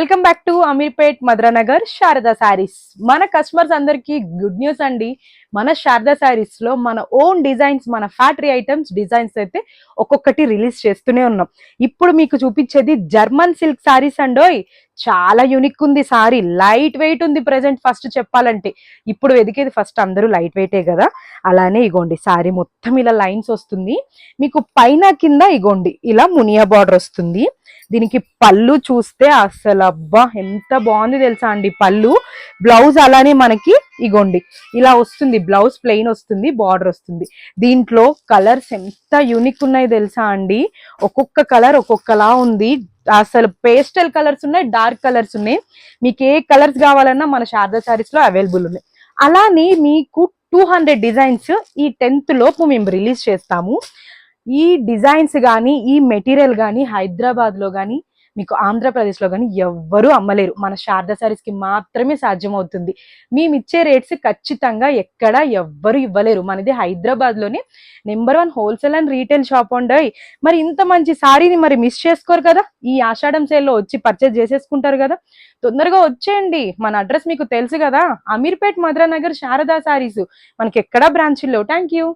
Welcome back to Ameerpet Madhuranagar Sharada saris. మన customers అందరికి good news అండి. మన శారదా శారీస్ లో మన ఓన్ డిజైన్స్, మన ఫ్యాక్టరీ ఐటమ్స్ డిజైన్స్ అయితే ఒక్కొక్కటి రిలీజ్ చేస్తూనే ఉన్నాం. ఇప్పుడు మీకు చూపించేది జర్మన్ సిల్క్ శారీస్ అండోయ్. చాలా యూనిక్ ఉంది సారీ, లైట్ వెయిట్ ఉంది. ప్రెసెంట్ ఫస్ట్ చెప్పాలంటే ఇప్పుడు వెతికేది ఫస్ట్ అందరూ లైట్ వెయిటే కదా. అలానే ఇగోండి సారీ మొత్తం ఇలా లైన్స్ వస్తుంది మీకు, పైన కింద ఇగోండి ఇలా మునియా బార్డర్ వస్తుంది. దీనికి పళ్ళు చూస్తే అసలు అబ్బా ఎంత బాగుంది తెలుసా అండి పళ్ళు. బ్లౌజ్ అలానే మనకి ఇగోండి ఇలా వస్తుంది, బ్లౌజ్ ప్లెయిన్ వస్తుంది, బార్డర్ వస్తుంది. దీంట్లో కలర్స్ ఎంత యూనిక్ ఉన్నాయి తెలుసా అండి. ఒక్కొక్క కలర్ ఒక్కొక్కలా ఉంది. అసలు పేస్టల్ కలర్స్ ఉన్నాయి, డార్క్ కలర్స్ ఉన్నాయి. మీకు ఏ కలర్స్ కావాలన్నా మన శారదా శారీస్ లో అవైలబుల్ ఉన్నాయి. అలానే మీకు 200 డిజైన్స్ ఈ 10th లోపు మేము రిలీజ్ చేస్తాము. ఈ డిజైన్స్ కానీ ఈ మెటీరియల్ కానీ హైదరాబాద్ లో కానీ మీకు ఆంధ్రప్రదేశ్ లో కానీ ఎవ్వరూ అమ్మలేరు. మన శారదా శారీస్ కి మాత్రమే సాధ్యమవుతుంది. మేము ఇచ్చే రేట్స్ ఖచ్చితంగా ఎక్కడ ఎవ్వరు ఇవ్వలేరు. మనది హైదరాబాద్ లోనే number 1 wholesale and retail shop ఉండయి. మరి ఇంత మంచి సారీని మరి మిస్ చేసుకోరు కదా. ఈ ఆషాఢం సేల్ లో వచ్చి పర్చేస్ చేసేసుకుంటారు కదా. తొందరగా వచ్చేయండి. మన అడ్రస్ మీకు తెలుసు కదా, అమీర్పేట్ మధురానగర్ శారదా శారీస్. మనకి ఎక్కడా బ్రాంచ్ లేవు. Thank you.